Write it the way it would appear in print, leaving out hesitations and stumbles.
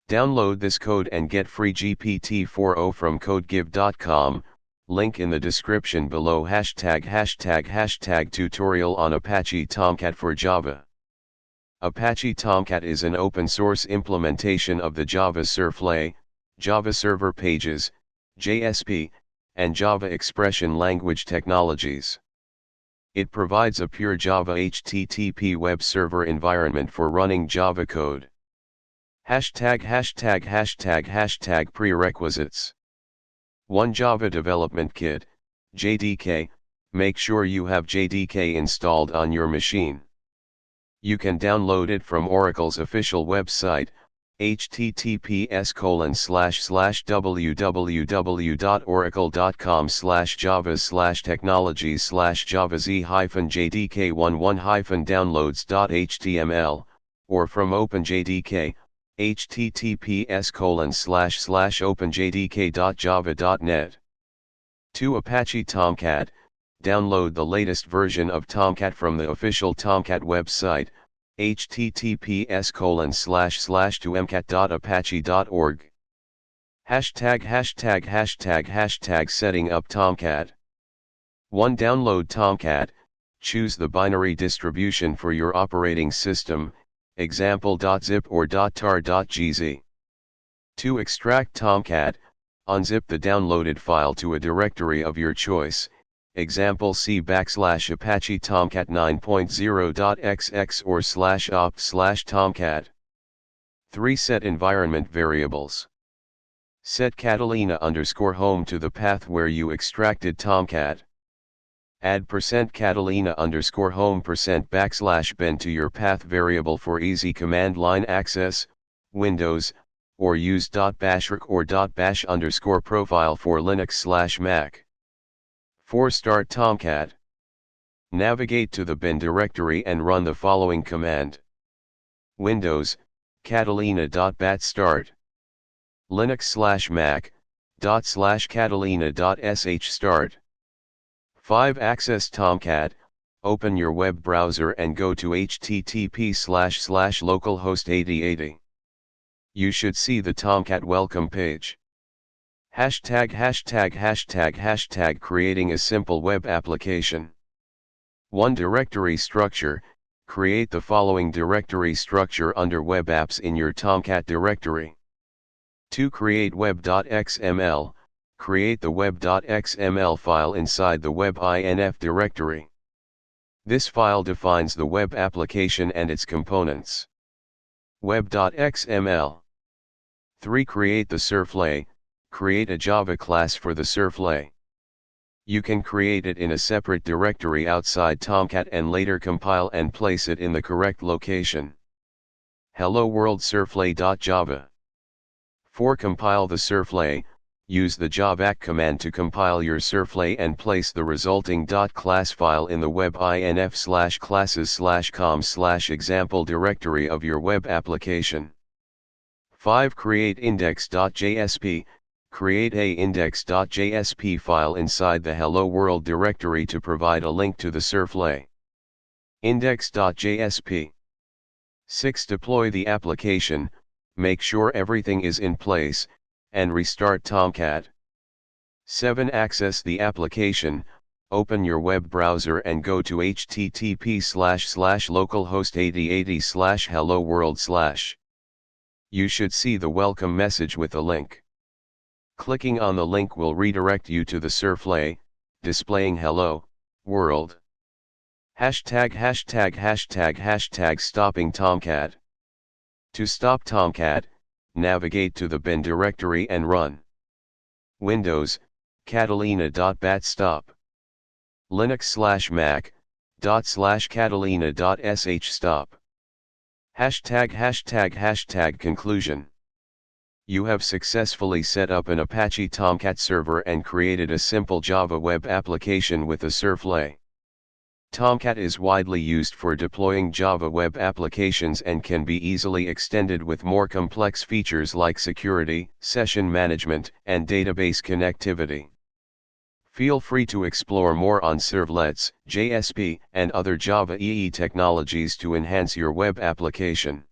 Download this code and get free GPT-4o from codegive.com, link in the description below. ### tutorial on Apache Tomcat for Java. Apache Tomcat is an open source implementation of the Java Servlet, Java Server Pages, JSP, and Java Expression Language technologies. It provides a pure Java HTTP web server environment for running Java code. ### prerequisites. 1 Java Development Kit, JDK. Make sure you have JDK installed on your machine. You can download it from Oracle's official website, https://www.oracle.com/java/technology/java-jdk11-downloads.html, or from OpenJDK, https://openjdk.java.net. 2 Apache Tomcat. Download the latest version of Tomcat from the official Tomcat website, https://tomcat.apache.org. ### setting up Tomcat. 1 Download Tomcat. Choose the binary distribution for your operating system, example.zip or .tar.gz. 2 Extract Tomcat. Unzip the downloaded file to a directory of your choice, example C /Apache Tomcat 9.0.xx or /op/tomcat. 3 Set environment variables. Set catalina_home to the path where you extracted Tomcat. Add %catalina_home %\ben to your path variable for easy command line access, Windows, or use .bashrc or .bash_profile for Linux/Mac. 4 Start Tomcat. Navigate to the bin directory and run the following command. Windows, catalina.bat start. Linux/Mac, /catalina.sh start. 5 Access Tomcat. Open your web browser and go to http://localhost 8080. You should see the Tomcat welcome page. ### creating a simple web application. 1 Directory structure. Create the following directory structure under webapps in your Tomcat directory. 2 Create web.xml. Create the web.xml file inside the web.inf directory. This file defines the web application and its components. Web.xml. 3 Create the servlet. Create a Java class for the servlet. You can create it in a separate directory outside Tomcat and later compile and place it in the correct location. Hello world servlet.java. 4 Compile the servlet. Use the javac command to compile your servlet and place the resulting .class file in the web.inf/classes/com/example directory of your web application. 5 Create index.jsp. Create a index.jsp file inside the Hello World directory to provide a link to the servlet. Index.jsp. 6 Deploy the application. Make sure everything is in place, and restart Tomcat. 7 Access the application. Open your web browser and go to http://localhost 8080/helloworld/. You should see the welcome message with a link. Clicking on the link will redirect you to the servlet, displaying Hello World. ### stopping Tomcat. To stop Tomcat, navigate to the bin directory and run. Windows, catalina.bat stop. Linux/Mac, /catalina.sh stop. ### conclusion. You have successfully set up an Apache Tomcat server and created a simple Java web application with a servlet. Tomcat is widely used for deploying Java web applications and can be easily extended with more complex features like security, session management, and database connectivity. Feel free to explore more on servlets, JSP, and other Java EE technologies to enhance your web application.